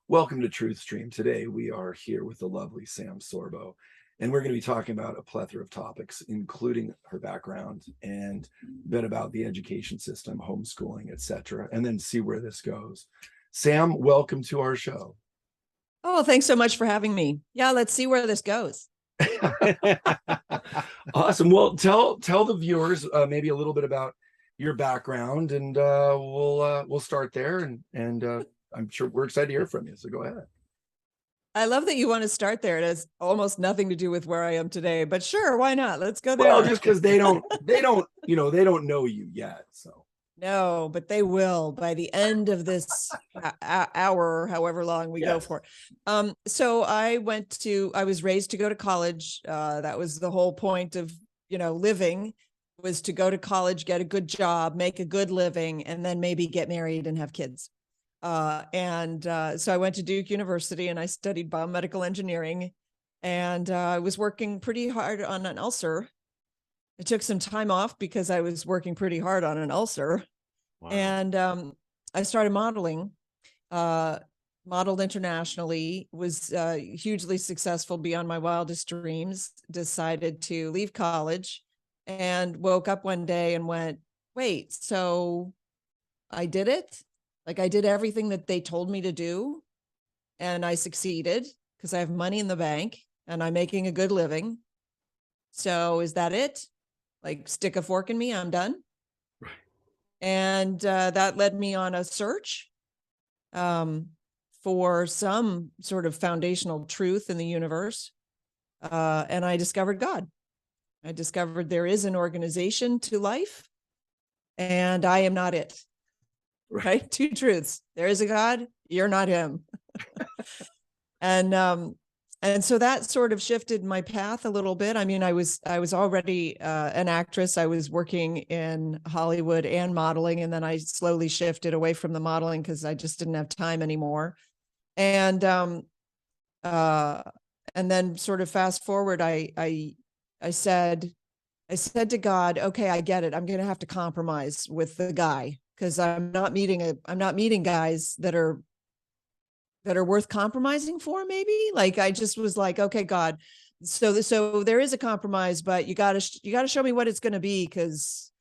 Welcome to TruthStream. Today we are here with the lovely Sam Sorbo, and we're going to be talking about a plethora of topics, including her background and a bit about the education system, homeschooling, etc., and then see where this goes. Sam, welcome to our show. Oh, thanks so much for having me. Yeah, let's see where this goes. Awesome. Well, tell the viewers maybe a little bit about your background, and we'll start there, and I'm sure we're excited to hear from you. So go ahead. I love that you want to start there. It has almost nothing to do with where I am today, but sure, why not? Let's go there. Well, just because they don't know you yet. So no, but they will by the end of this hour, however long we go for. So I was raised to go to college. That was the whole point of, living, was to go to college, get a good job, make a good living, and then maybe get married and have kids. So I went to Duke University and I studied biomedical engineering, and I was working pretty hard on an ulcer. I took some time off because I was working pretty hard on an ulcer. Wow. And I started modeling, modeled internationally, was hugely successful beyond my wildest dreams, decided to leave college, and woke up one day and went, wait, so I did it? Like, I did everything that they told me to do, and I succeeded because I have money in the bank and I'm making a good living. So is that it? Like, stick a fork in me, I'm done. Right. And that led me on a search for some sort of foundational truth in the universe. And I discovered God. I discovered there is an organization to life, and I am not it. Right? Two truths. There is a God, you're not him. And so that sort of shifted my path a little bit. I mean, I was already an actress. I was working in Hollywood and modeling, and then I slowly shifted away from the modeling because I just didn't have time anymore. And then sort of fast forward, I said to God, okay, I get it. I'm going to have to compromise with the guy, because I'm not meeting guys that are worth compromising for, maybe. Like, I just was like, okay, God, so there is a compromise, but you got to show me what it's going to be, because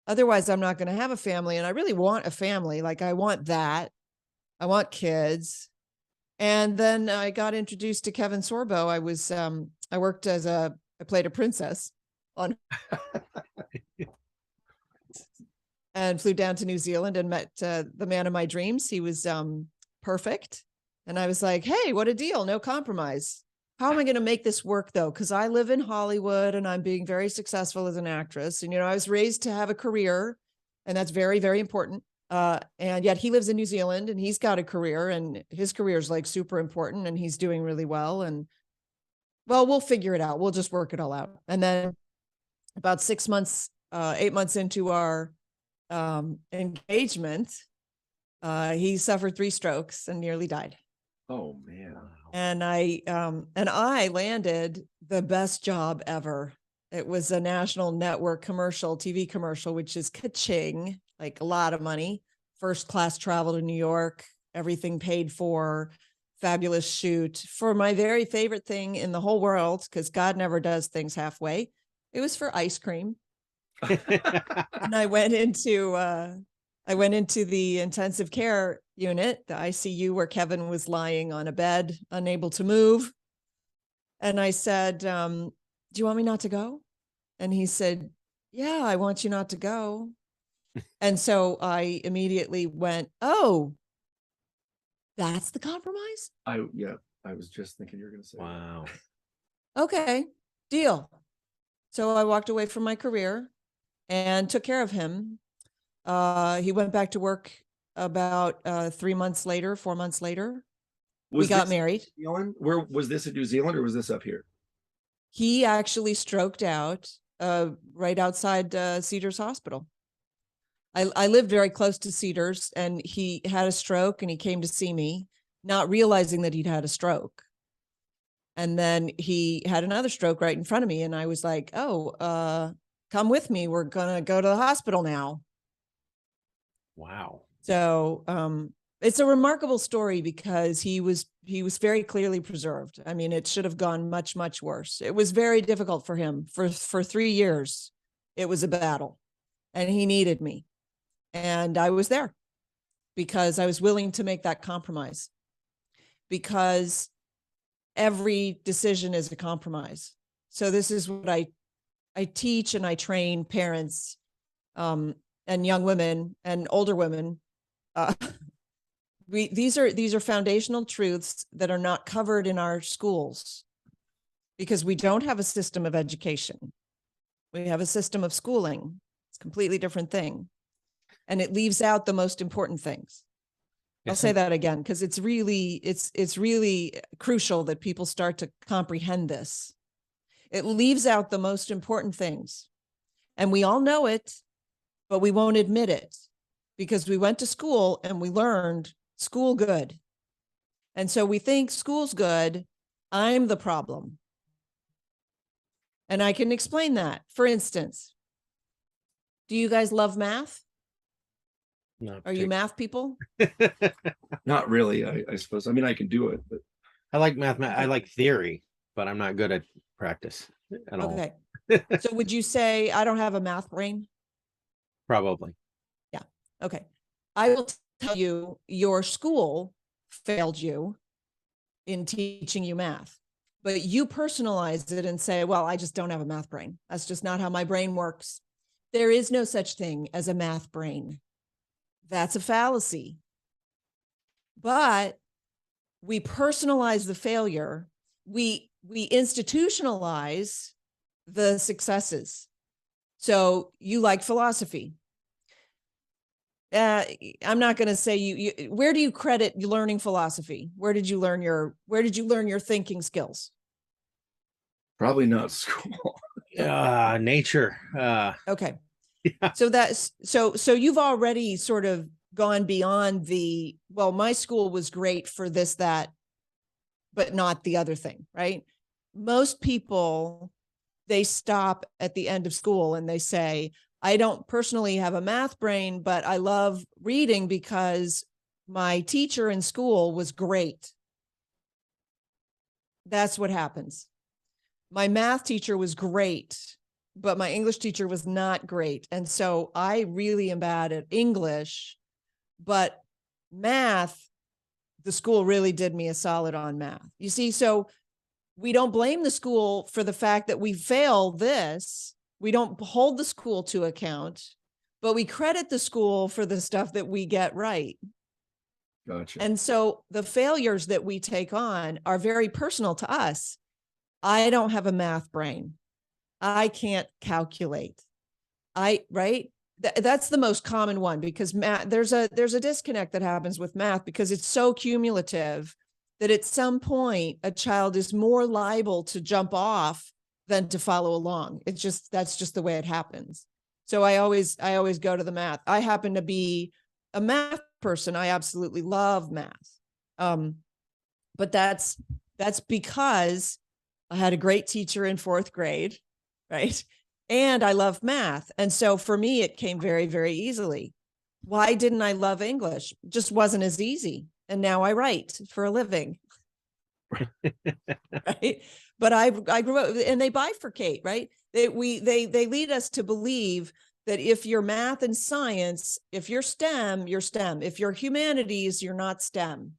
otherwise I'm not going to have a family. And I really want a family. Like, I want kids. And then I got introduced to Kevin Sorbo. I played a princess on and flew down to New Zealand and met the man of my dreams. He was perfect. And I was like, hey, what a deal. No compromise. How am I going to make this work, though? Because I live in Hollywood and I'm being very successful as an actress. And, I was raised to have a career, and that's very, very important. And yet he lives in New Zealand and he's got a career, and his career is like super important, and he's doing really well. And, well, we'll figure it out. We'll just work it all out. And then about 8 months into our engagement, he suffered 3 strokes and nearly died. Oh man. And I landed the best job ever. It was a national network TV commercial, which is ka-ching, like a lot of money, first class travel to New York, everything paid for, fabulous shoot for my very favorite thing in the whole world, because God never does things halfway. It was for ice cream. And I went into the intensive care unit, the ICU, where Kevin was lying on a bed, unable to move. And I said, do you want me not to go? And he said, yeah, I want you not to go. And so I immediately went, oh, that's the compromise? I was just thinking you were going to say, wow. Okay, deal. So I walked away from my career and took care of him. He went back to work about 4 months later. We got married. Where was this, in New Zealand, or was this up here? He actually stroked out right outside Cedars Hospital. I lived very close to Cedars, and he had a stroke, and he came to see me, not realizing that he'd had a stroke. And then he had another stroke right in front of me, and I was like, oh, come with me. We're going to go to the hospital now. Wow. So It's a remarkable story because he was very clearly preserved. I mean, it should have gone much, much worse. It was very difficult for him for 3 years. It was a battle, and he needed me. And I was there because I was willing to make that compromise, because every decision is a compromise. So this is what I teach and I train parents and young women and older women. These are foundational truths that are not covered in our schools because we don't have a system of education. We have a system of schooling. It's a completely different thing. And it leaves out the most important things. I'll say that again, because it's really crucial that people start to comprehend this. It leaves out the most important things. And we all know it, but we won't admit it because we went to school and we learned school good. And so we think school's good. I'm the problem. And I can explain that. For instance, do you guys love math? No, Are you math people? Not really, I suppose. I mean, I can do it, but I like math. I like theory, but I'm not good at practice at all. Okay. So would you say I don't have a math brain? Probably. Yeah. Okay. I will tell you, your school failed you in teaching you math, but you personalize it and say, well, I just don't have a math brain. That's just not how my brain works. There is no such thing as a math brain. That's a fallacy. But we personalize the failure. We institutionalize the successes. So you like philosophy. I'm not going to say you. Where do you credit learning philosophy? Where did you learn your thinking skills? probably not school. Nature. Okay. Yeah. So you've already sort of gone beyond well, my school was great for this, that, but not the other thing, right? Most people, they stop at the end of school and they say, I don't personally have a math brain, but I love reading because my teacher in school was great. That's what happens. My math teacher was great, but my English teacher was not great. And so I really am bad at English, but math, the school really did me a solid on math. You see, so we don't blame the school for the fact that we fail this. We don't hold the school to account, but we credit the school for the stuff that we get right. Gotcha. And so the failures that we take on are very personal to us. I don't have a math brain. I can't calculate. Right? That's the most common one, because math, there's a disconnect that happens with math because it's so cumulative that at some point a child is more liable to jump off than to follow along. That's just the way it happens. So I always go to the math. I happen to be a math person. I absolutely love math. But that's because I had a great teacher in 4th grade, right? And I love math. And so for me, it came very, very easily. Why didn't I love English? It just wasn't as easy. And now I write for a living. Right. But I grew up, and they bifurcate, right? They lead us to believe that if you're math and science, if you're STEM, you're STEM. If you're humanities, you're not STEM.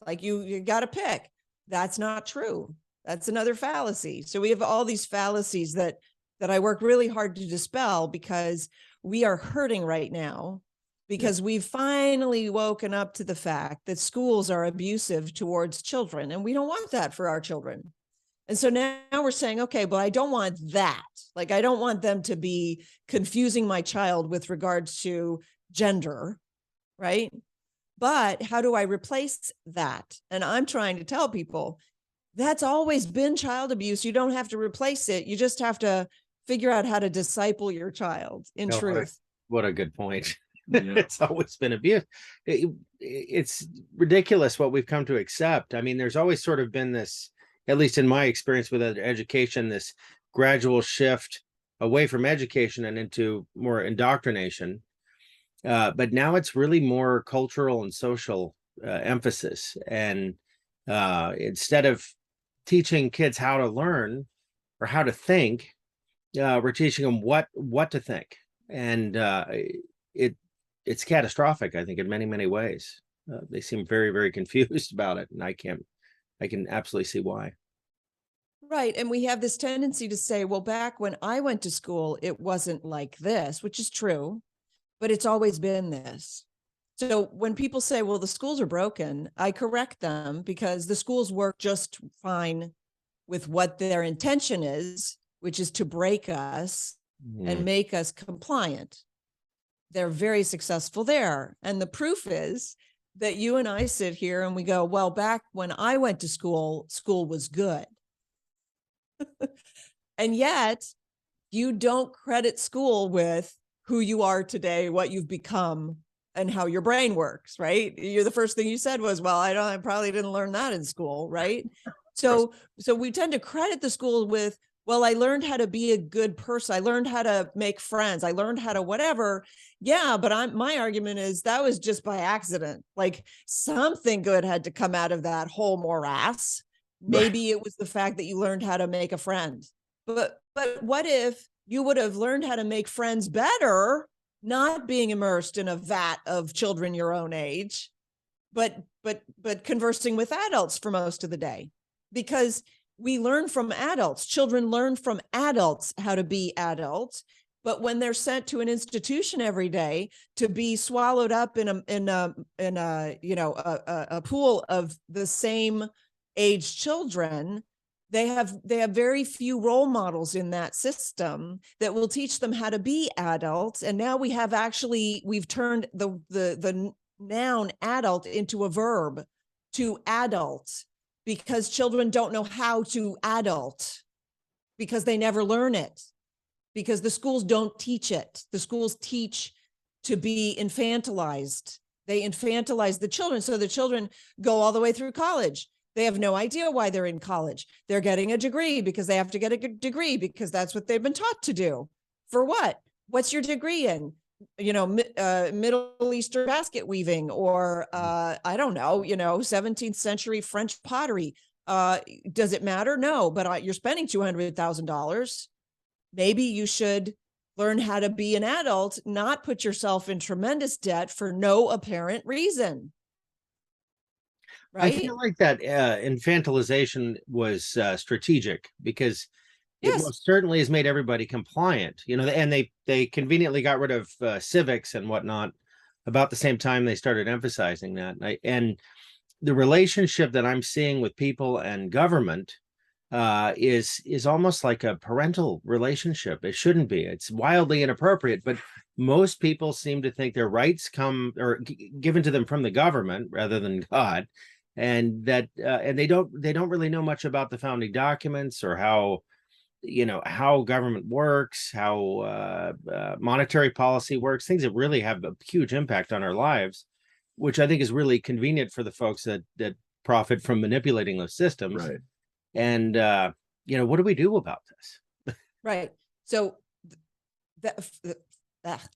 Like you got to pick. That's not true. That's another fallacy. So we have all these fallacies that I work really hard to dispel, because we are hurting right now, because we've finally woken up to the fact that schools are abusive towards children, and we don't want that for our children. And so now we're saying, okay, but I don't want that. Like, I don't want them to be confusing my child with regards to gender, right? But how do I replace that? And I'm trying to tell people that's always been child abuse. You don't have to replace it. You just have to figure out how to disciple your child in truth. What a good point. Yeah. It's always been abuse. It's ridiculous what we've come to accept. I mean, there's always sort of been this, at least in my experience with education, this gradual shift away from education and into more indoctrination. But now it's really more cultural and social emphasis. And instead of teaching kids how to learn or how to think, we're teaching them what to think. And it's catastrophic, I think, in many, many ways. They seem very, very confused about it. And I can absolutely see why. Right. And we have this tendency to say, well, back when I went to school, it wasn't like this, which is true, but it's always been this. So when people say, well, the schools are broken, I correct them because the schools work just fine with what their intention is, which is to break us and make us compliant. They're very successful there. And the proof is that you and I sit here and we go, well, back when I went to school, school was good. And yet you don't credit school with who you are today, what you've become, and how your brain works, right? You're the first thing you said was, well, I probably didn't learn that in school, right? So we tend to credit the school with, well, I learned how to be a good person. I learned how to make friends. I learned how to whatever. Yeah, but my argument is that was just by accident. Like something good had to come out of that whole morass. Maybe it was the fact that you learned how to make a friend. But what if you would have learned how to make friends better, not being immersed in a vat of children your own age, but conversing with adults for most of the day? Because we learn from adults. Children learn from adults how to be adults. But when they're sent to an institution every day to be swallowed up in a pool of the same age children, they have very few role models in that system that will teach them how to be adults. And now we've turned the noun adult into a verb, to adult, because children don't know how to adult, because they never learn it, because the schools don't teach it. The schools teach to be infantilized. They infantilize the children. So the children go all the way through college. They have no idea why they're in college. They're getting a degree because they have to get a degree because that's what they've been taught to do. For what? What's your degree in? Middle Eastern basket weaving, or I don't know, 17th century French pottery. Does it matter? No, but you're spending $200,000. Maybe you should learn how to be an adult, not put yourself in tremendous debt for no apparent reason. Right? I feel like that infantilization was strategic because it most certainly has made everybody compliant, and they conveniently got rid of civics and whatnot about the same time they started emphasizing that. And the relationship that I'm seeing with people and government is almost like a parental relationship. It shouldn't be. It's wildly inappropriate, but most people seem to think their rights come or given to them from the government rather than God. And that and they don't really know much about the founding documents or how government works, how monetary policy works, things that really have a huge impact on our lives, which I think is really convenient for the folks that profit from manipulating those systems. Right. And what do we do about this? Right. So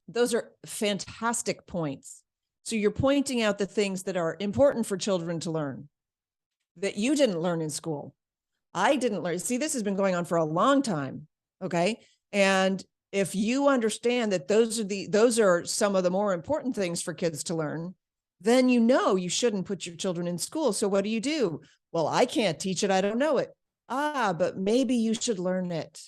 those are fantastic points. So you're pointing out the things that are important for children to learn that you didn't learn in school. I didn't learn. See, this has been going on for a long time. Okay. And if you understand that those are some of the more important things for kids to learn, then you shouldn't put your children in school. So what do? Well, I can't teach it. I don't know it. But maybe you should learn it.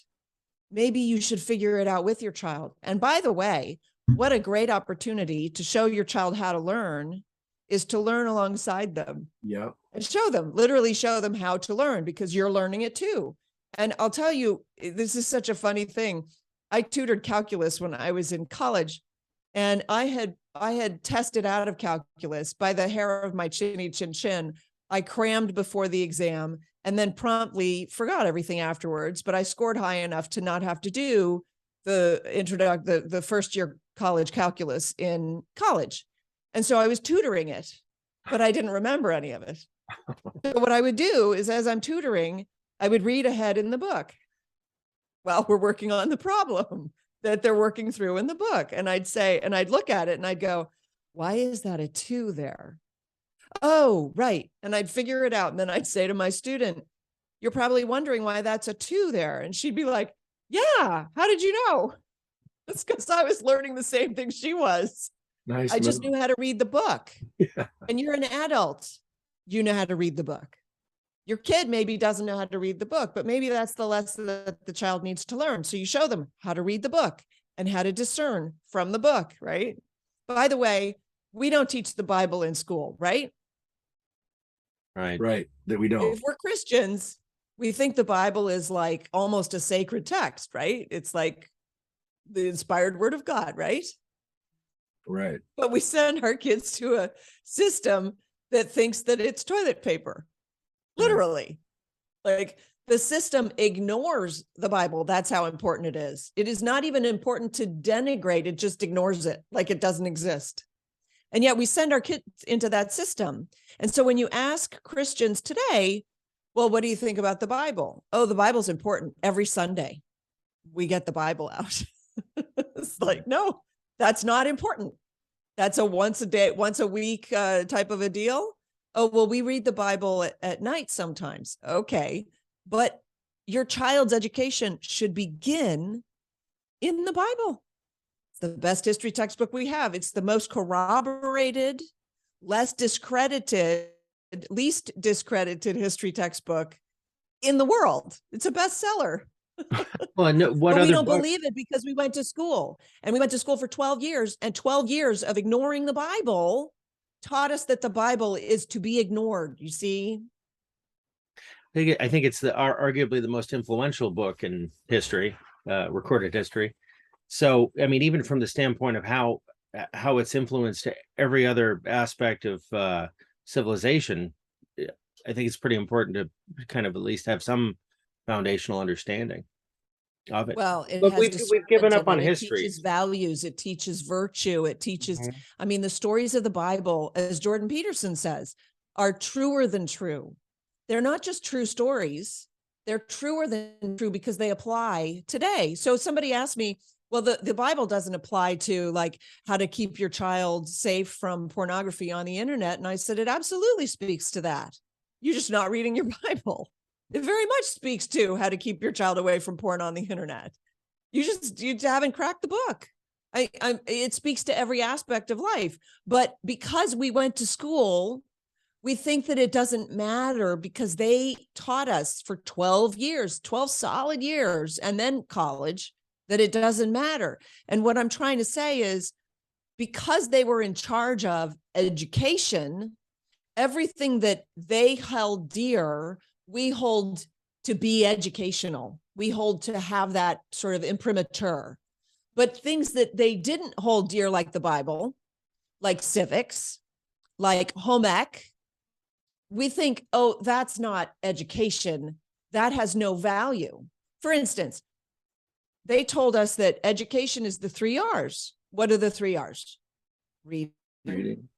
Maybe you should figure it out with your child. And by the way, what a great opportunity to show your child how to learn is to learn alongside them. Yeah. And literally show them how to learn, because you're learning it too. And I'll tell you, this is such a funny thing. I tutored calculus when I was in college, and I had tested out of calculus by the hair of my chinny chin chin. I crammed before the exam and then promptly forgot everything afterwards, but I scored high enough to not have to do the first year college calculus in college. And so I was tutoring it, but I didn't remember any of it. So what I would do is, as I'm tutoring, I would read ahead in the book while we're working on the problem. that they're working through in the book. And I'd look at it and I'd go, why is that a 2 there? Oh, right. And I'd figure it out. And then I'd say to my student, you're probably wondering why that's a 2 there. And she'd be like, yeah, how did you know? It's because I was learning the same thing she was. Nice. I just knew how to read the book. Yeah. And you're an adult. You know how to read the book. Your kid maybe doesn't know how to read the book, but maybe that's the lesson that the child needs to learn. So you show them how to read the book and how to discern from the book, right? By the way, we don't teach the Bible in school, right? Right. That we don't. If we're Christians, we think the Bible is like almost a sacred text, right? It's like the inspired word of God, right? Right. But we send our kids to a system that thinks that it's toilet paper. Literally. Like the system ignores the Bible. That's how important it is. It is not even important to denigrate. It just ignores it like it doesn't exist. And yet we send our kids into that system. And so when you ask Christians today, well, what do you think about the Bible? Oh, the Bible's important. Every Sunday we get the Bible out. It's like, no, that's not important. That's a once a day, once a week type of a deal. Oh, well, we read the Bible at night sometimes. Okay. But your child's education should begin in the Bible. It's the best history textbook we have. It's the most corroborated, least discredited history textbook in the world. It's a bestseller. Well, no, but we don't believe it because we went to school, and we went to school for 12 years, and 12 years of ignoring the Bible taught us that the Bible is to be ignored. You see? I think it's arguably the most influential book in history, recorded history. So, I mean, even from the standpoint of how it's influenced every other aspect of civilization, I think it's pretty important to kind of at least have some foundational understanding of it. Well, but we've given up on history. It teaches values. It teaches virtue. It teaches, I mean, the stories of the Bible, as Jordan Peterson says, are truer than true. They're not just true stories. They're truer than true because they apply today. So somebody asked me, well, the Bible doesn't apply to like how to keep your child safe from pornography on the internet. And I said, it absolutely speaks to that. You're just not reading your Bible. It very much speaks to how to keep your child away from porn on the internet. You haven't cracked the book. It speaks to every aspect of life. But because we went to school, we think that it doesn't matter because they taught us for 12 solid years, and then college, that it doesn't matter. And what I'm trying to say is, because they were in charge of education, everything that they held dear, we hold to be educational. We hold to have that sort of imprimatur. But things that they didn't hold dear, like the Bible, like civics, like home ec, we think, oh, that's not education. That has no value. For instance, they told us that education is the 3 R's. What are the 3 R's? Reading,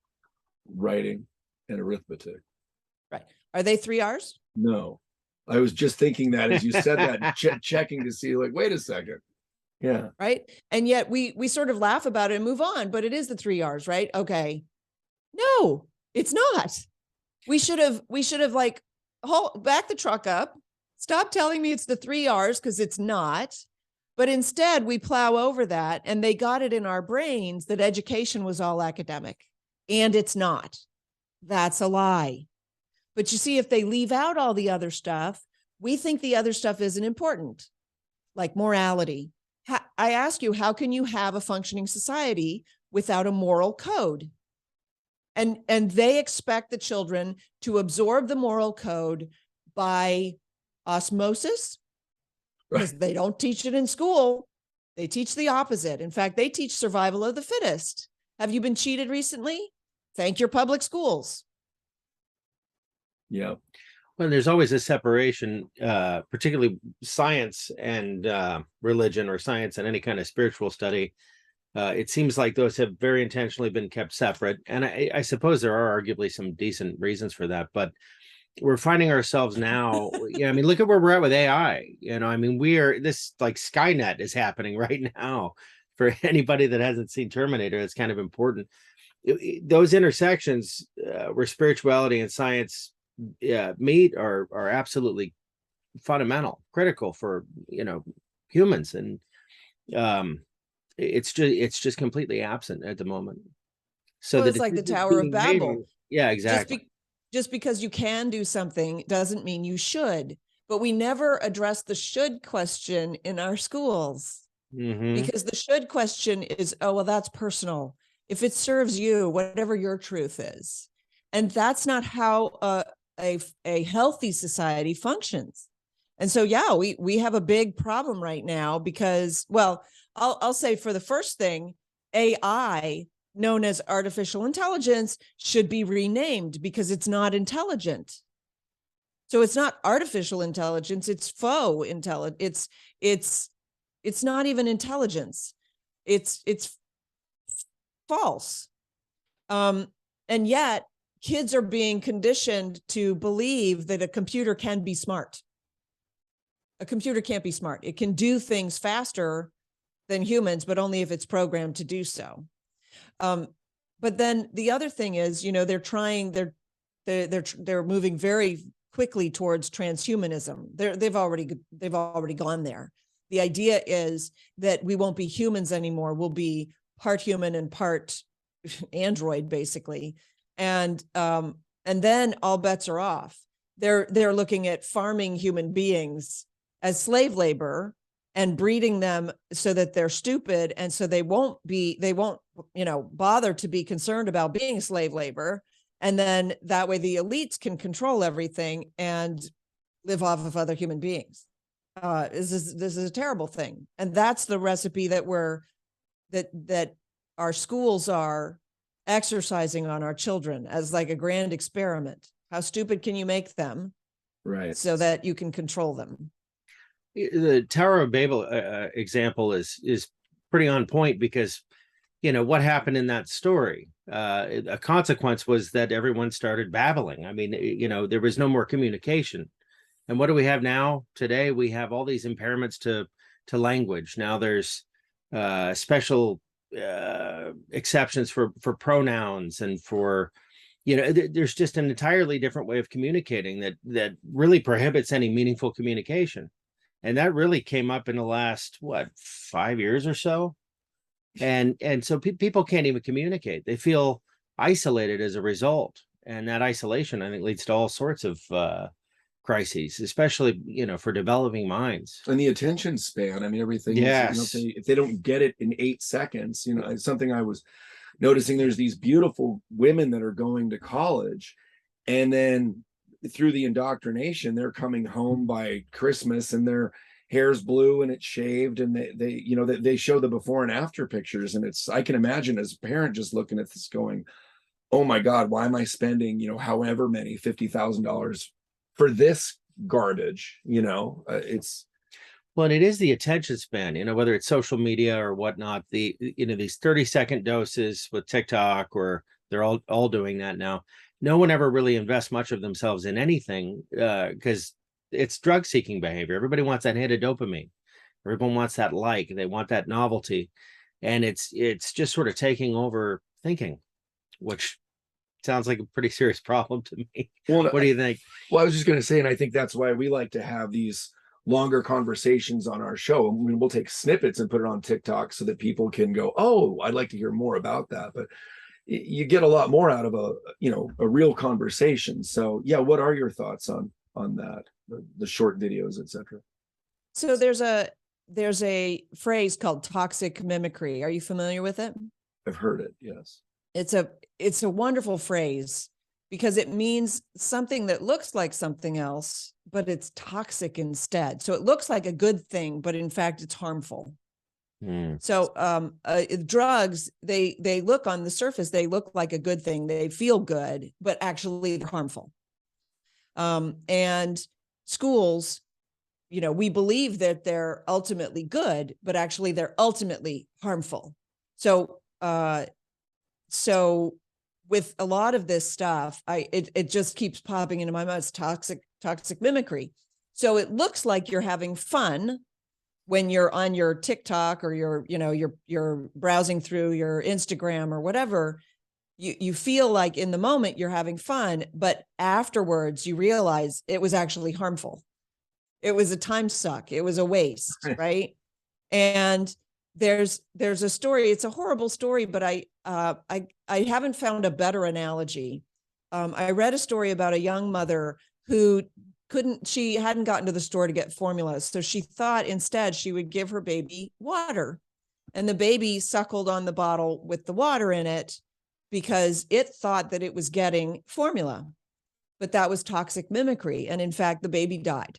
writing, and arithmetic. Right. Are they 3 R's? No. I was just thinking that as you said that, checking to see, like, wait a second. Yeah. Right. And yet we sort of laugh about it and move on, but it is the 3 R's, right? Okay. No, it's not. We should have like, back the truck up, stop telling me it's the 3 R's, because it's not. But instead we plow over that, and they got it in our brains that education was all academic, and it's not. That's a lie. But you see, if they leave out all the other stuff, we think the other stuff isn't important, like morality. I ask you, how can you have a functioning society without a moral code? And they expect the children to absorb the moral code by osmosis, because they don't teach it in school. They teach the opposite. In fact, they teach survival of the fittest. Have you been cheated recently? Thank your public schools. Yeah. Well, there's always a separation, particularly science and religion, or science and any kind of spiritual study. It seems like those have very intentionally been kept separate. And I suppose there are arguably some decent reasons for that. But we're finding ourselves now. Yeah, I mean, look at where we're at with AI. I mean, this like Skynet is happening right now. For anybody that hasn't seen Terminator, it's kind of important. Those intersections where spirituality and science meet are absolutely fundamental, critical for humans, and it's just completely absent at the moment. So well, it's like the Tower of Babel. Yeah, exactly. Just because you can do something doesn't mean you should. But we never address the should question in our schools, because the should question is, oh, well, that's personal. If it serves you, whatever your truth is. And that's not how a healthy society functions. And so, yeah, we have a big problem right now because, well, I'll say for the first thing, AI, known as artificial intelligence, should be renamed because it's not intelligent. So it's not artificial intelligence, it's faux intelligence. It's not even intelligence. It's false. And yet kids are being conditioned to believe that a computer can be smart. A computer can't be smart. It can do things faster than humans, but only if it's programmed to do so. But then the other thing is, they're moving very quickly towards transhumanism. They've already gone there. The idea is that we won't be humans anymore. We'll be part human and part android, basically. And then all bets are off. They're looking at farming human beings as slave labor and breeding them so that they're stupid, and so they won't bother to be concerned about being slave labor. And then that way the elites can control everything and live off of other human beings. This is a terrible thing. And that's the recipe that that our schools are exercising on our children as like a grand experiment. How stupid can you make them? Right. So that you can control them. The Tower of Babel example is pretty on point, because what happened in that story, a consequence was that everyone started babbling. I mean, there was no more communication. And what do we have now? Today we have all these impairments to language. Now there's special exceptions for pronouns, and for there's just an entirely different way of communicating that really prohibits any meaningful communication. And that really came up in the last 5 years or so. And so people can't even communicate. They feel isolated as a result. And that isolation, I think, leads to all sorts of crises, especially, for developing minds. And the attention span, I mean, everything. Yes. If they don't get it in 8 seconds, something I was noticing, there's these beautiful women that are going to college, and then through the indoctrination, they're coming home by Christmas and their hair's blue and it's shaved, and they show the before and after pictures, and I can imagine as a parent just looking at this going, oh my God, why am I spending however many $50,000 for this garbage? It's Well, and it is the attention span, whether it's social media or whatnot, these 30-second doses with TikTok, or they're all doing that now. No one ever really invests much of themselves in anything, because it's drug seeking behavior. Everybody wants that hit of dopamine. Everyone wants that they want that novelty. And it's just sort of taking over thinking, which sounds like a pretty serious problem to me. Well, what do you think? Well, I was just going to say, and I think that's why we like to have these longer conversations on our show. I mean, we'll take snippets and put it on TikTok so that people can go, oh, I'd like to hear more about that. But you get a lot more out of a real conversation. So yeah, what are your thoughts on that, the short videos, etc.? So there's a phrase called toxic mimicry. Are you familiar with it? I've heard it. Yes. It's a wonderful phrase, because it means something that looks like something else, but it's toxic instead. So it looks like a good thing, but in fact it's harmful. So drugs, they look on the surface, they look like a good thing. They feel good, but actually they're harmful. And schools, we believe that they're ultimately good, but actually they're ultimately harmful. So with a lot of this stuff, it just keeps popping into my mind. It's toxic mimicry. So it looks like you're having fun when you're on your TikTok or you're browsing through your Instagram or whatever. You feel like in the moment you're having fun, but afterwards you realize it was actually harmful. It was a time suck. It was a waste, right? And there's a story. It's a horrible story, but I haven't found a better analogy. I read a story about a young mother who she hadn't gotten to the store to get formula. So she thought instead she would give her baby water, and the baby suckled on the bottle with the water in it because it thought that it was getting formula, but that was toxic mimicry. And in fact, the baby died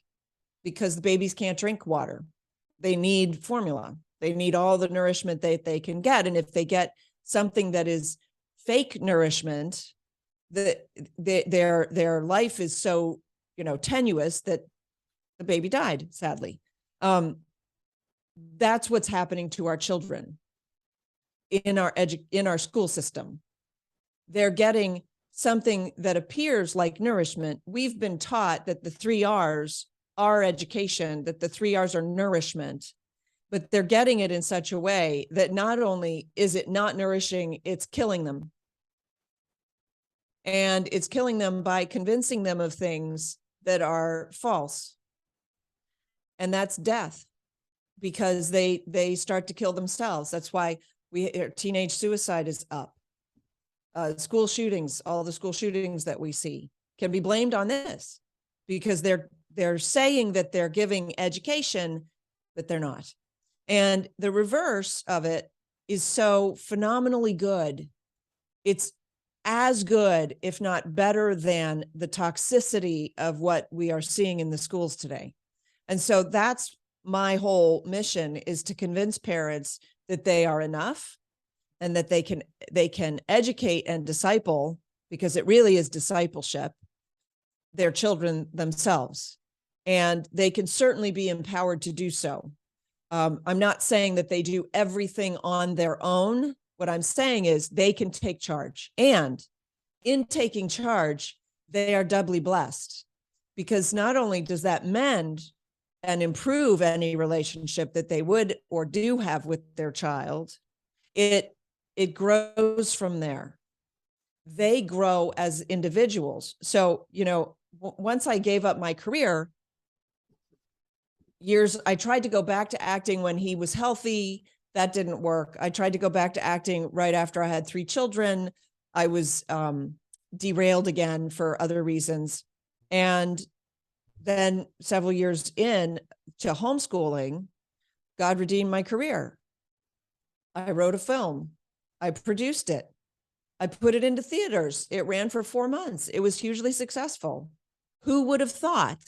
because the babies can't drink water. They need formula. They need all the nourishment that they can get. And if they get something that is fake nourishment, their life is so, tenuous that the baby died, sadly. That's what's happening to our children in our school system. They're getting something that appears like nourishment. We've been taught that the 3 R's are education, that the 3 R's are nourishment, but they're getting it in such a way that not only is it not nourishing, it's killing them. And it's killing them by convincing them of things that are false. And that's death, because they start to kill themselves. That's why teenage suicide is up. School shootings, all the school shootings that we see can be blamed on this, because they're saying that they're giving education, but they're not. And the reverse of it is so phenomenally good. It's as good, if not better than the toxicity of what we are seeing in the schools today. And so that's my whole mission, is to convince parents that they are enough and that they can educate and disciple, because it really is discipleship, their children themselves. And they can certainly be empowered to do so. I'm not saying that they do everything on their own. What I'm saying is they can take charge. And in taking charge, they are doubly blessed, because not only does that mend and improve any relationship that they would or do have with their child, it grows from there. They grow as individuals. So, once I gave up my career, I tried to go back to acting when he was healthy. That didn't work. I tried to go back to acting right after I had 3 children. I was derailed again for other reasons. And then several years in to homeschooling, God redeemed my career. I wrote a film. I produced it. I put it into theaters. It ran for 4 months. It was hugely successful. Who would have thought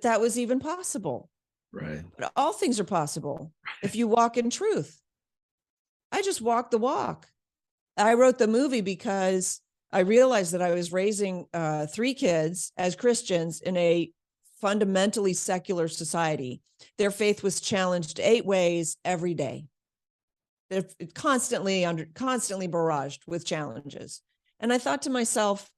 that was even possible? Right. But all things are possible if you walk in truth. I just walked the walk. I wrote the movie because I realized that I was raising 3 kids as Christians in a fundamentally secular society. Their faith was challenged 8 ways every day. They're constantly barraged with challenges. And I thought to myself,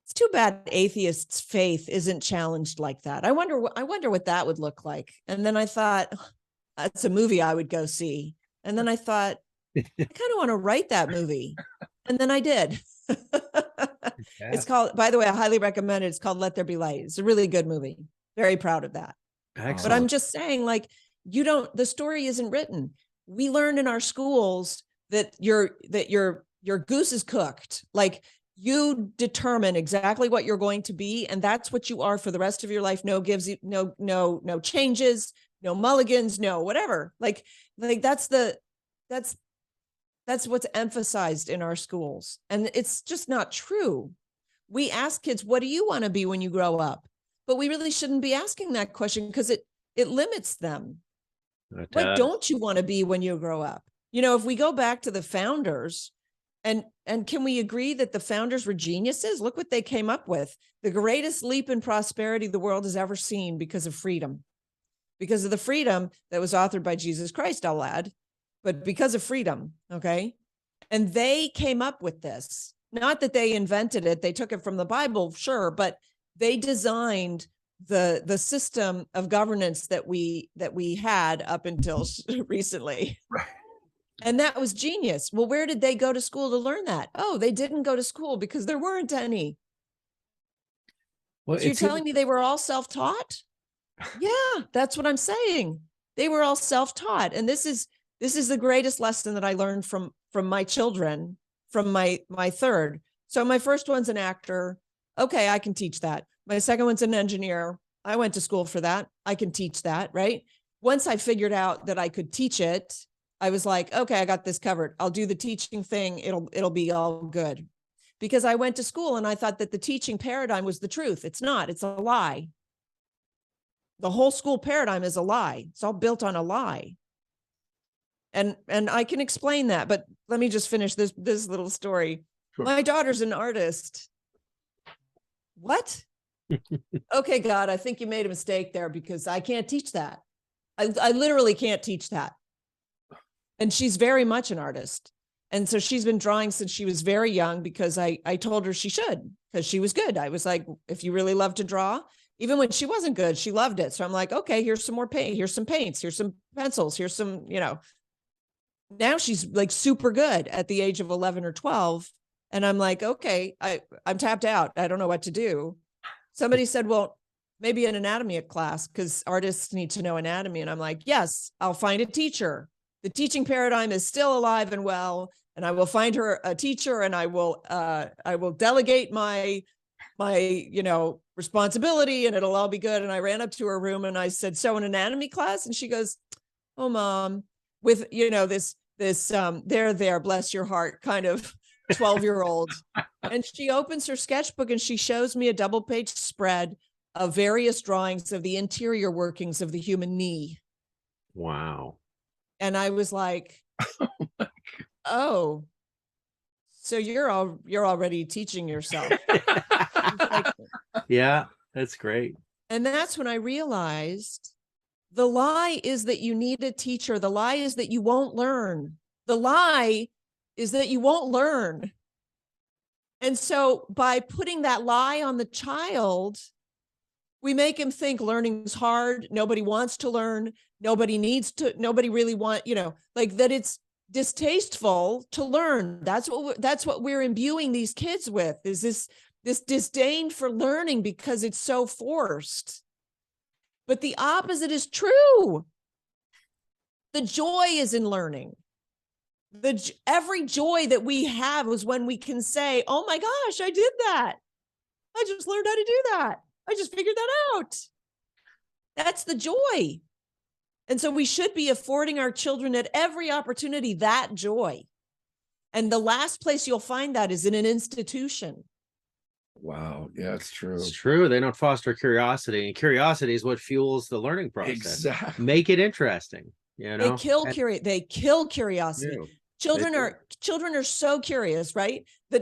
it's too bad atheists' faith isn't challenged like that. I wonder what that would look like. And then I thought, that's a movie I would go see. And then I thought, I kind of want to write that movie. And then I did. Yeah. It's called, by the way, I highly recommend it. It's called Let There Be Light. It's a really good movie. Very proud of that. Excellent. But I'm just saying, the story isn't written. We learn in our schools that your goose is cooked. You determine exactly what you're going to be, and that's what you are for the rest of your life. No changes, no mulligans, no whatever. That's what's emphasized in our schools. And it's just not true. We ask kids, what do you want to be when you grow up? But we really shouldn't be asking that question, because it limits them. What don't you want to be when you grow up? If we go back to the founders, and can we agree that the founders were geniuses? Look what they came up with. The greatest leap in prosperity the world has ever seen, because of freedom. Because of the freedom that was authored by Jesus Christ, I'll add, but because of freedom, okay? And they came up with this. Not that they invented it, they took it from the Bible, sure, but they designed the system of governance that we had up until recently. Right. And that was genius. Well, where did they go to school to learn that? Oh, they didn't go to school because there weren't any. Well, So you're telling me they were all self-taught? Yeah, that's what I'm saying. They were all self-taught. And this is the greatest lesson that I learned from my children, from my third. So my first one's an actor. Okay, I can teach that. My second one's an engineer. I went to school for that. I can teach that, right? Once I figured out that I could teach it, I was like, okay, I got this covered. I'll do the teaching thing. It'll be all good. Because I went to school and I thought that the teaching paradigm was the truth. It's not, it's a lie. The whole school paradigm is a lie. It's all built on a lie. And I can explain that, but let me just finish this little story. Sure. My daughter's an artist. What? Okay, God, I think you made a mistake there because I can't teach that. I literally can't teach that. And she's very much an artist. And so she's been drawing since she was very young because I told her she should, because she was good. I was like, if you really love to draw, even when she wasn't good, she loved it. So I'm like, okay, here's some more paint. Here's some paints. Here's some pencils. Here's some, now she's like super good at the age of 11 or 12. And I'm like, okay, I'm tapped out. I don't know what to do. Somebody said, well, maybe an anatomy class because artists need to know anatomy. And I'm like, yes, I'll find a teacher. The teaching paradigm is still alive and well, and I will find her a teacher, and I will delegate my responsibility, and it'll all be good. And I ran up to her room and I said, so an anatomy class? And she goes, oh, Mom, with, this, there, bless your heart, kind of 12-year-old. And she opens her sketchbook and she shows me a double-page spread of various drawings of the interior workings of the human knee. Wow. And I was like, oh, so you're already teaching yourself. Like, yeah, that's great. And that's when I realized the lie is that you need a teacher. The lie is that you won't learn. The lie is that you won't learn. And so by putting that lie on the child, we make him think learning's hard. Nobody wants to learn. Nobody really like that it's distasteful to learn. That's what we're imbuing these kids with, is this disdain for learning because it's so forced. But the opposite is true. The joy is in learning. Every joy that we have is when we can say, oh my gosh, I did that. I just learned how to do that. I just figured that out. That's the joy. And so we should be affording our children at every opportunity that joy. And the last place you'll find that is in an institution. Wow. Yeah, it's true. It's true. They don't foster curiosity, and curiosity is what fuels the learning process. Exactly. Make it interesting. They kill curiosity. Children are so curious, right? The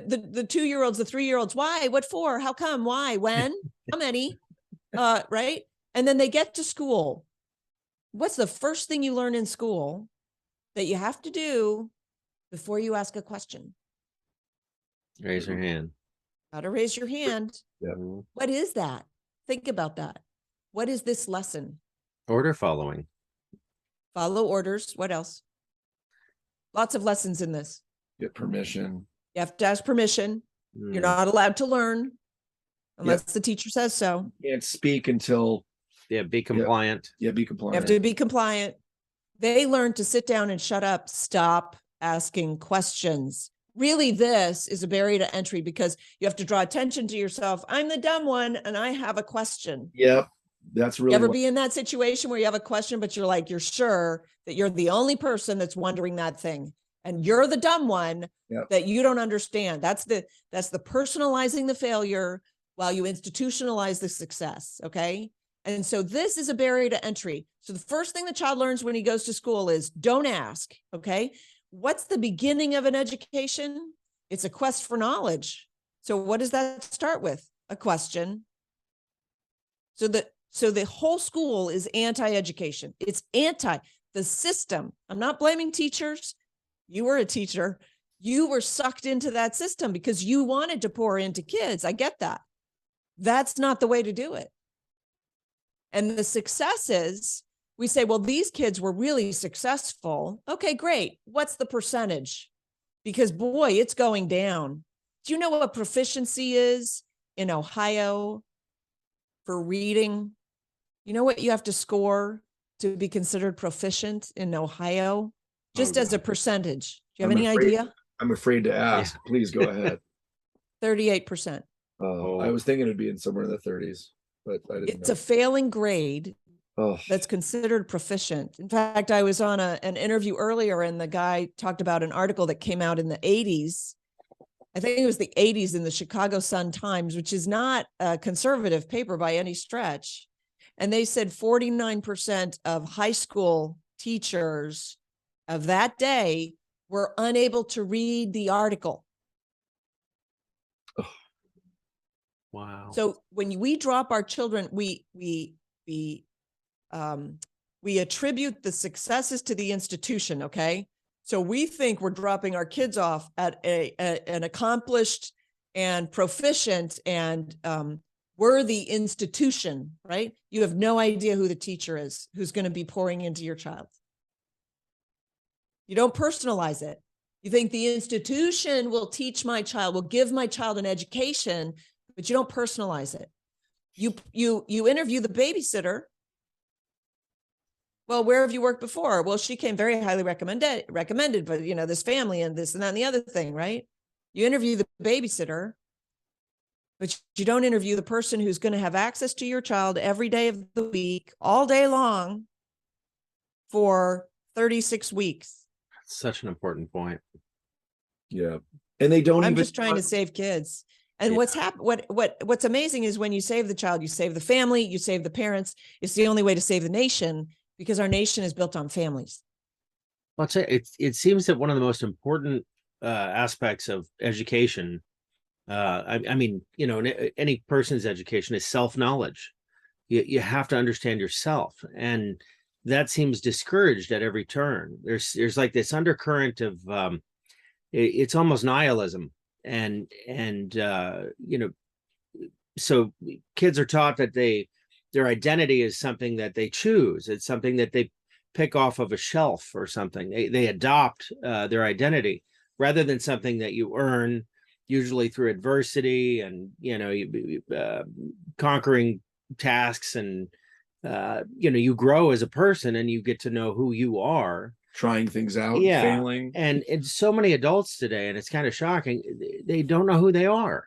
2-year-olds, the 3-year-olds, why, what for, how come, why, when, how many, right? And then they get to school. What's the first thing you learn in school that you have to do before you ask a question? Raise your hand. How to raise your hand. Yeah. What is that? Think about that. What is this lesson? Order following. Follow orders. What else? Lots of lessons in this. Get permission. You have to ask permission. You're not allowed to learn unless the teacher says so. You can't speak until. Be compliant. Be compliant. You have to be compliant. They learn to sit down and shut up. Stop asking questions. Really, this is a barrier to entry because you have to draw attention to yourself. I'm the dumb one and I have a question. Yep. That's really. You ever be in that situation where you have a question, but you're sure that you're the only person that's wondering that thing, and you're the dumb one that you don't understand. That's the personalizing the failure while you institutionalize the success. Okay. And so this is a barrier to entry. So the first thing the child learns when he goes to school is don't ask. Okay. What's the beginning of an education? It's a quest for knowledge. So what does that start with? A question. So the whole school is anti-education. It's the system. I'm not blaming teachers. You were a teacher. You were sucked into that system because you wanted to pour into kids. I get that. That's not the way to do it. And the success is, we say, well, these kids were really successful. Okay, great. What's the percentage? Because boy, it's going down. Do you know what proficiency is in Ohio for reading? You know what you have to score to be considered proficient in Ohio? Just as a percentage. Do you have any idea? I'm afraid to ask. Yeah. Please go ahead. 38%. I was thinking it'd be in somewhere in the 30s, but I didn't It's a failing grade that's considered proficient. In fact, I was on an interview earlier, and the guy talked about an article that came out in the 80s. I think it was the 80s in the Chicago Sun-Times, which is not a conservative paper by any stretch. And they said 49% of high school teachers of that day were unable to read the article. Oh. Wow. So when we drop our children, we attribute the successes to the institution. Okay. So we think we're dropping our kids off at an accomplished and proficient and worthy institution, right? You have no idea who the teacher is, who's going to be pouring into your child. You don't personalize it. You think the institution will teach my child, will give my child an education, but you don't personalize it. You interview the babysitter. Well, where have you worked before? Well, she came very highly recommended, but this family and this and that and the other thing, right? You interview the babysitter, but you don't interview the person who's going to have access to your child every day of the week, all day long for 36 weeks. Such an important point. Yeah. And they don't I'm just trying to save kids. And what's amazing is when you save the child, you save the family, you save the parents. It's the only way to save the nation, because our nation is built on families. I'll say it seems that one of the most important aspects of education, I mean, any person's education, is self-knowledge. You have to understand yourself, and that seems discouraged at every turn. There's like this undercurrent of it's almost nihilism, and so kids are taught that their identity is something that they choose. It's something that they pick off of a shelf or something. They adopt their identity rather than something that you earn, usually through adversity and conquering tasks, and you grow as a person and you get to know who you are, trying things out, failing. And so many adults today, and it's kind of shocking, they don't know who they are.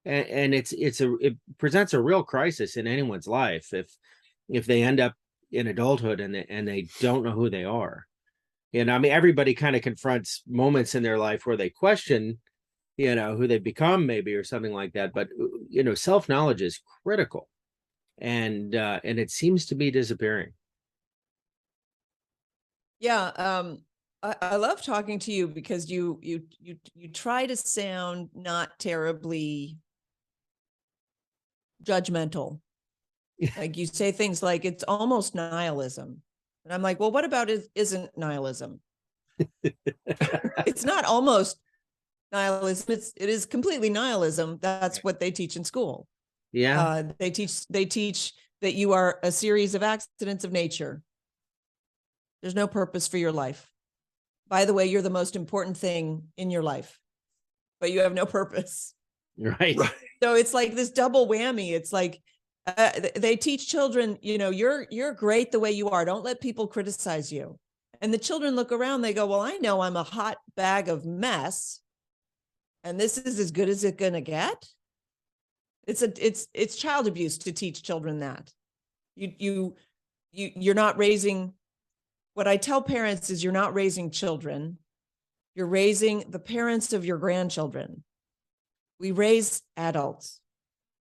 And it presents a real crisis in anyone's life if they end up in adulthood and they don't know who they are. I mean, everybody kind of confronts moments in their life where they question, who they become, maybe, or something like that. But self-knowledge is critical, and it seems to be disappearing. Yeah, I love talking to you because you try to sound not terribly judgmental. Like you say things like it's almost nihilism, and I'm like, well, what about it isn't nihilism? It's not almost nihilism. It is completely nihilism. That's what they teach in school. Yeah, they teach that you are a series of accidents of nature. There's no purpose for your life. By the way, you're the most important thing in your life, but you have no purpose. Right. So it's like this double whammy. It's like they teach children, you're great the way you are. Don't let people criticize you. And the children look around, they go, well, I know I'm a hot bag of mess, and this is as good as it's going to get. It's child abuse to teach children that. You're not raising. What I tell parents is you're not raising children. You're raising the parents of your grandchildren. We raise adults.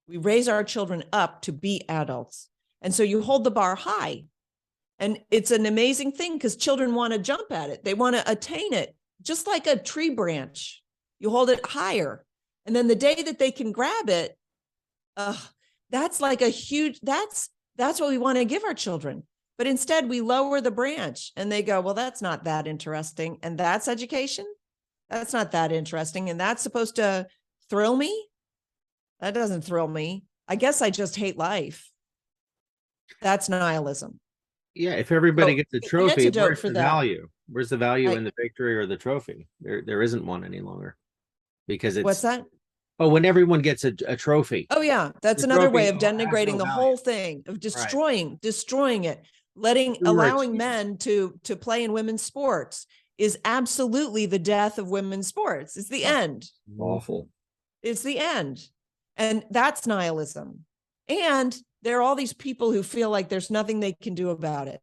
We raise our children up to be adults. And so you hold the bar high. And it's an amazing thing because children want to jump at it. They want to attain it, just like a tree branch. You hold it higher. And then the day that they can grab it, that's like a huge, that's what we want to give our children. But instead we lower the branch and they go, well, that's not that interesting. And that's education. That's not that interesting. And that's supposed to thrill me? That doesn't thrill me. I guess I just hate life. That's nihilism. Yeah, if everybody gets a the trophy, antidote where's for the that- value? Where's the value in the victory or the trophy? There isn't one any longer because it's What's that? oh, when everyone gets a trophy. Oh yeah, that's The another way trophy of has denigrating no the value. whole thing, of destroying it, allowing men to play in women's sports is absolutely the death of women's sports. It's the end. Awful. It's the end. And that's nihilism. And there are all these people who feel like there's nothing they can do about it.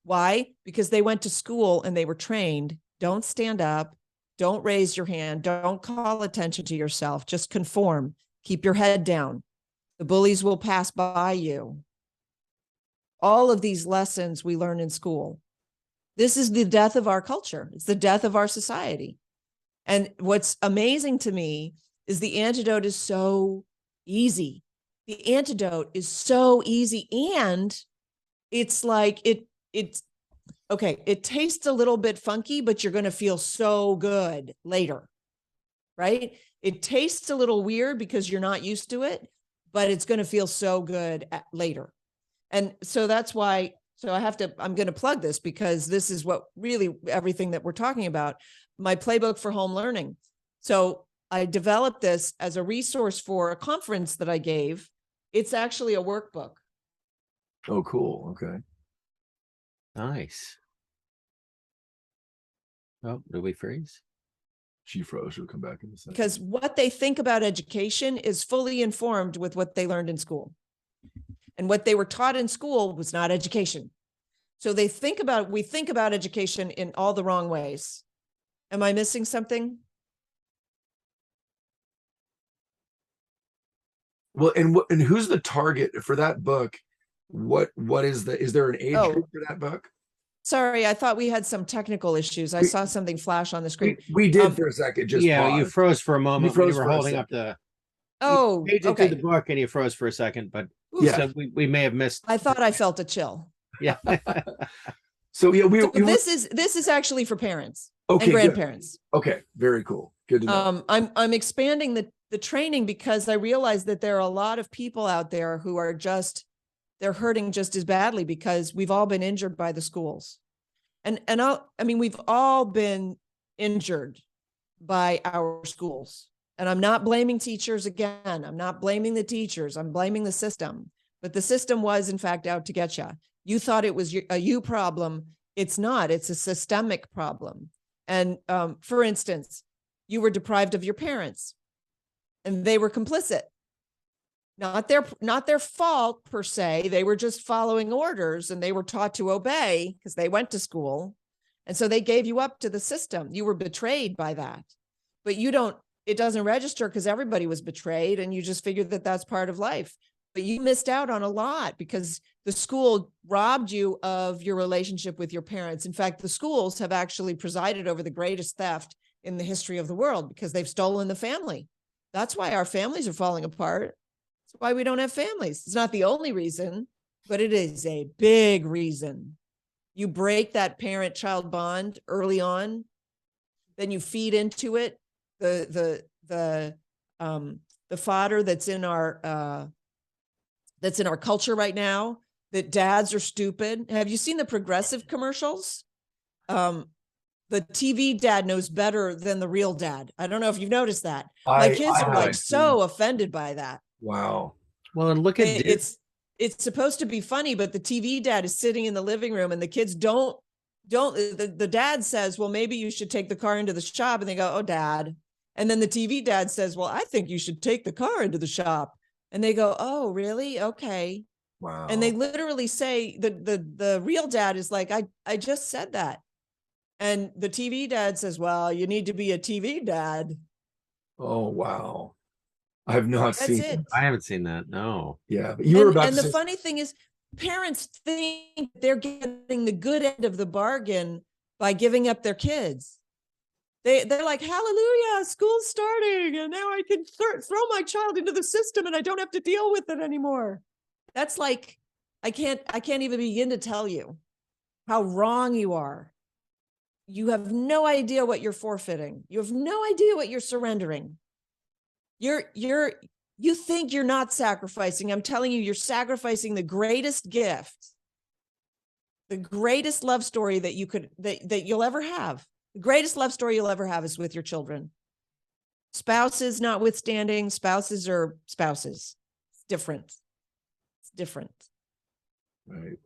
Why? Because they went to school and they were trained. Don't stand up. Don't raise your hand. Don't call attention to yourself. Just conform. Keep your head down. The bullies will pass by you. All of these lessons we learn in school. This is the death of our culture. It's the death of our society. And what's amazing to me is the antidote is so easy. The antidote is so easy. And it's like, it's okay. It tastes a little bit funky, but you're going to feel so good later, right? It tastes a little weird because you're not used to it, but it's going to feel so good later. And so that's why, I'm going to plug this because this is what really everything that we're talking about, my playbook for home learning. So I developed this as a resource for a conference that I gave. It's actually a workbook. Oh, cool. Okay. Nice. Oh, did we freeze? She froze. She'll come back in a second. Because what they think about education is fully informed with what they learned in school. And what they were taught in school was not education. So we think about education in all the wrong ways. Am I missing something? Well, and who's the target for that book? Is there an age group for that book? Sorry, I thought we had some technical issues. I saw something flash on the screen. We did for a second. Just yeah, paused. you froze for a moment when you were holding up the. Oh, okay. The book and you froze for a second, but yeah, so we may have missed. I thought I felt a chill. Yeah. So yeah, this is actually for parents and grandparents. Good. Okay, very cool. Good to know. I'm expanding the training because I realize that there are a lot of people out there who are they're hurting just as badly because we've all been injured by the schools. And we've all been injured by our schools. And I'm not blaming teachers again. I'm not blaming the teachers. I'm blaming the system. But the system was, in fact, out to get you. You thought it was a you problem. It's not. It's a systemic problem. And for instance, you were deprived of your parents and they were complicit. Not their fault per se. They were just following orders and they were taught to obey because they went to school. And so they gave you up to the system. You were betrayed by that. But it doesn't register because everybody was betrayed and you just figured that that's part of life. But you missed out on a lot because the school robbed you of your relationship with your parents. In fact, the schools have actually presided over the greatest theft in the history of the world because they've stolen the family. That's why our families are falling apart. That's why we don't have families. It's not the only reason, but it is a big reason. You break that parent-child bond early on, then you feed into it the fodder that's in our culture right now, that dads are stupid. Have you seen the progressive commercials? The TV dad knows better than the real dad. I don't know if you've noticed that. My kids are like so offended by that. Wow. Well, and look at it's supposed to be funny, but the TV dad is sitting in the living room and the kids the dad says, well, maybe you should take the car into the shop. And they go, oh, dad. And then the TV dad says, well, I think you should take the car into the shop. And they go, oh, really? Okay. Wow. And they literally say the real dad is like, I just said that. And the TV dad says, well, you need to be a TV dad. Oh, wow. I have not seen it. I haven't seen that. No. Yeah. But you were about to say. And the funny thing is, parents think they're getting the good end of the bargain by giving up their kids. They're like, hallelujah, school's starting. And now I can throw my child into the system and I don't have to deal with it anymore. That's like, I can't even begin to tell you how wrong you are. you have no idea what you're forfeiting. You have no idea what you're surrendering. You think you're not sacrificing. I'm telling you, you're sacrificing the greatest gift, the greatest love story that you'll ever have. The greatest love story you'll ever have is with your children. Spouses notwithstanding, spouses are spouses. It's different. It's different. Right.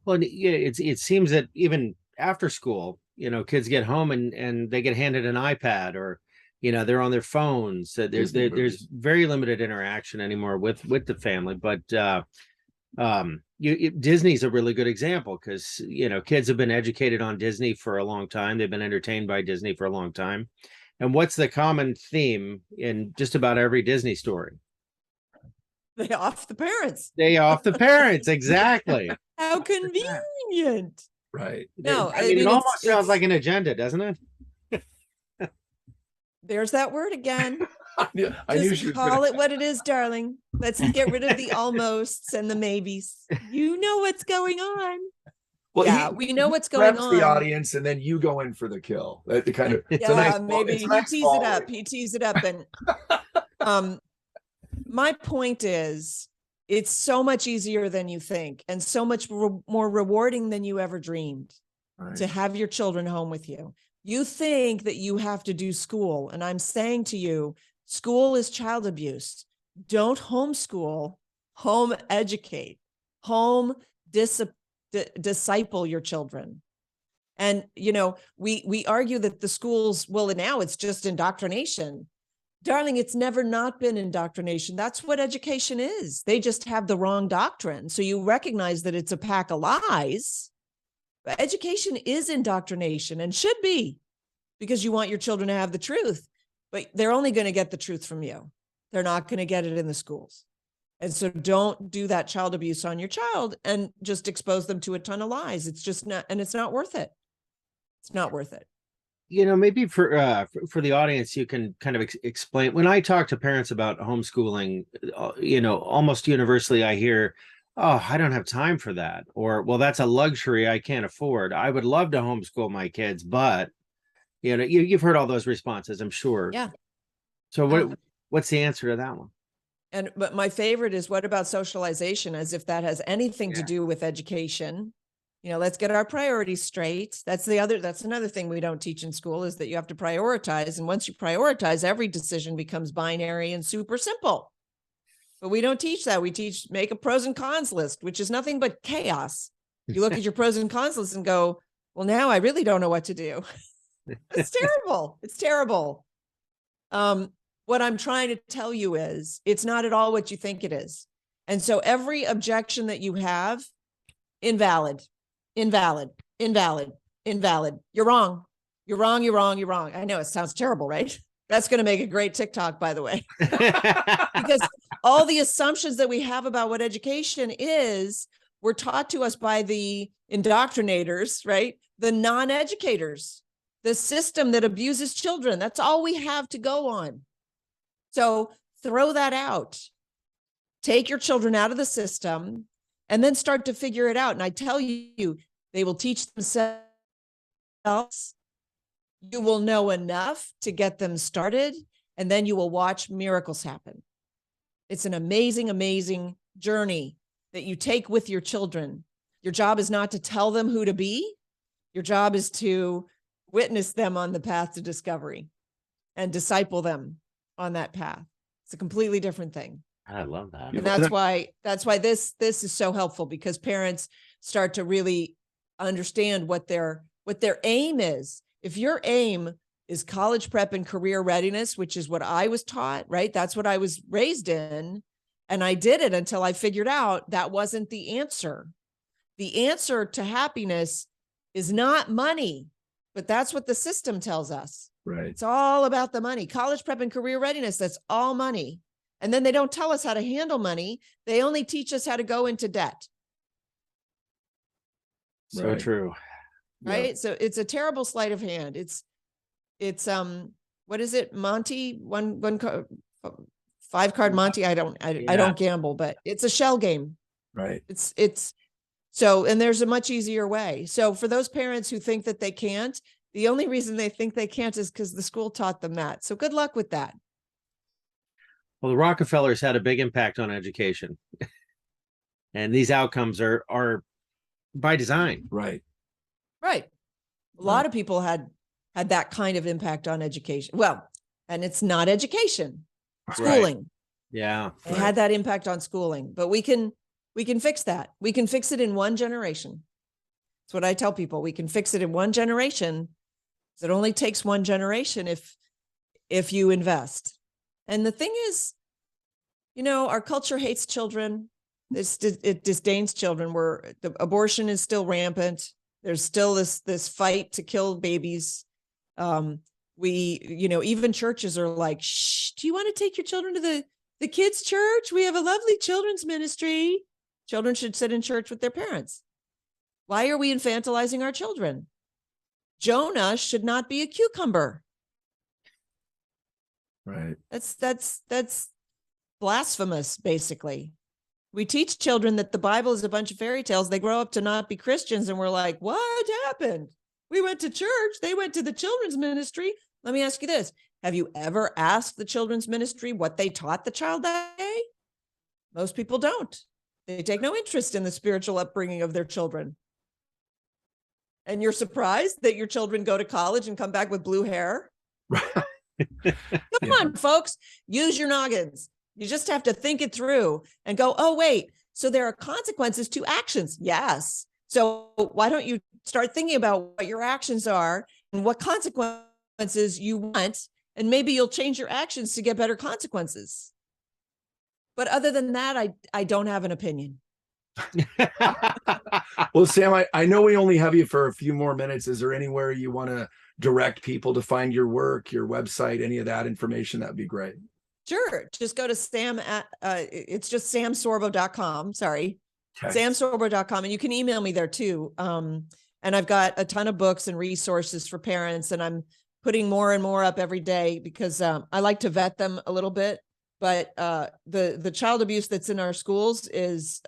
Well, it seems that even after school, kids get home and they get handed an iPad, or they're on their phones. So there's very limited interaction anymore with the family. But Disney's a really good example, because kids have been educated on Disney for a long time. They've been entertained by Disney for a long time. And what's the common theme in just about every Disney story? They off the parents. They off the parents. Exactly. How convenient. Right. No, I mean it almost sounds like an agenda, doesn't it? There's that word again. Yeah, I knew she was call it what it is, darling. Let's get rid of the almosts and the maybes. You know what's going on. Well, yeah, we know what's going on. The audience, and then you go in for the kill. That kind of maybe he tees it up. He tees it up, and my point is, it's so much easier than you think, and so much more rewarding than you ever dreamed to have your children home with you. You think that you have to do school, and I'm saying to you, school is child abuse. Don't homeschool, home educate, home disciple your children. And we argue that the schools, well, now it's just indoctrination. Darling, it's never not been indoctrination. That's what education is. They just have the wrong doctrine. So you recognize that it's a pack of lies. But education is indoctrination, and should be, because you want your children to have the truth. But they're only going to get the truth from you. They're not going to get it in the schools. And so don't do that child abuse on your child and just expose them to a ton of lies. It's just not, and it's not worth it. It's not worth it. Maybe for the audience, you can kind of explain. When I talk to parents about homeschooling, almost universally I hear, "Oh, I don't have time for that," or, "Well, that's a luxury I can't afford. I would love to homeschool my kids, but," you've heard all those responses, I'm sure. Yeah. So what's the answer to that one? But my favorite is, what about socialization? As if that has anything to do with education. Let's get our priorities straight. That's another thing we don't teach in school, is that you have to prioritize. And once you prioritize, every decision becomes binary and super simple. But we don't teach that. We teach, make a pros and cons list, which is nothing but chaos. You look at your pros and cons list and go, well, now I really don't know what to do. It's terrible. It's terrible. What I'm trying to tell you is, it's not at all what you think it is. And so every objection that you have, invalid. You're wrong. You're wrong. I know it sounds terrible, right? That's going to make a great TikTok, by the way. Because all the assumptions that we have about what education is, were taught to us by the indoctrinators, right? The non-educators, the system that abuses children. That's all we have to go on. So throw that out. Take your children out of the system, and then start to figure it out. And I tell you, they will teach themselves. You will know enough to get them started, and then you will watch miracles happen. It's an amazing, amazing journey that you take with your children. Your job is not to tell them who to be. Your job is to witness them on the path to discovery and disciple them on that path. It's a completely different thing. I love that. And that's why this is so helpful, because parents start to really understand what their aim is. If your aim is college prep and career readiness, which is what I was taught, right? That's what I was raised in. And I did it until I figured out that wasn't the answer. The answer to happiness is not money, but that's what the system tells us. Right. It's all about the money. College prep and career readiness, that's all money. And then they don't tell us how to handle money. They only teach us how to go into debt. So true. Right. Yeah. So it's a terrible sleight of hand. It's what is it? Monty, one 5-card Monty. I don't gamble, but it's a shell game. Right. It's so, and there's a much easier way. So for those parents who think that they can't, The only reason they think they can't is because the school taught them that. So good luck with that. Well, the Rockefellers had a big impact on education. And these outcomes are by design. Right. Right. A lot of people had that kind of impact on education. Well, and it's not education, schooling. Right. Yeah. It had that impact on schooling, but we can fix that. We can fix it in one generation. That's what I tell people. We can fix it in one generation. It only takes one generation if you invest. And the thing is, you know, our culture hates children. It disdains children. The abortion is still rampant. There's still this fight to kill babies. Even churches are like, shh, do you want to take your children to the kids' church? We have a lovely children's ministry. Children should sit in church with their parents. Why are we infantilizing our children? Jonah should not be a cucumber. Right. That's blasphemous, basically. We teach children that the Bible is a bunch of fairy tales. They grow up to not be Christians, and we're like, what happened? We went to church. They went to the children's ministry. Let me ask you this. Have you ever asked the children's ministry what they taught the child that day? Most people don't. They take no interest in the spiritual upbringing of their children. And you're surprised that your children go to college and come back with blue hair? Come on, folks, use your noggins. You just have to think it through and go, oh, wait, so there are consequences to actions. Yes. So why don't you start thinking about what your actions are and what consequences you want, and maybe you'll change your actions to get better consequences. But other than that, I don't have an opinion. Well, Sam, I know we only have you for a few more minutes. Is there anywhere you want to direct people to find your work, your website, any of that information? That'd be great. Sure. Just go to it's just samsorbo.com. Sorry. Okay. samsorbo.com. And you can email me there too. And I've got a ton of books and resources for parents, and I'm putting more and more up every day because I like to vet them a little bit. But the child abuse that's in our schools is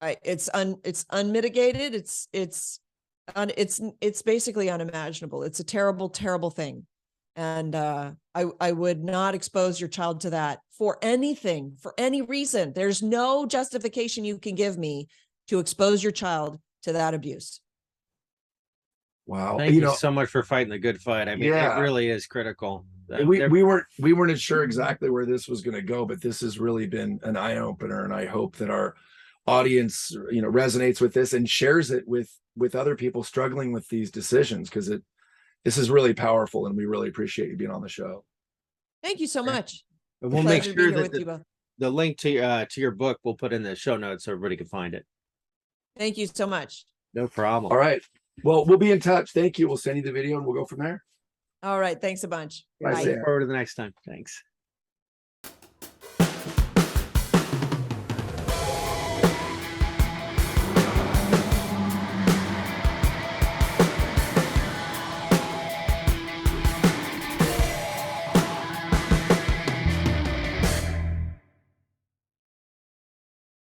it's unmitigated. It's basically unimaginable. It's a terrible, terrible thing. And I would not expose your child to that for anything, for any reason. There's no justification you can give me to expose your child to that abuse. Wow. Thank you so much for fighting the good fight. I mean, it really is critical. We weren't sure exactly where this was going to go, but this has really been an eye opener. And I hope that our audience, resonates with this and shares it with other people struggling with these decisions, because this is really powerful, and we really appreciate you being on the show. Thank you so much. And we'll make sure that the link to your book we'll put in the show notes so everybody can find it. Thank you so much. No problem. All right. Well, we'll be in touch. Thank you. We'll send you the video and we'll go from there. All right. Thanks a bunch. Bye. Look forward to the next time. Thanks.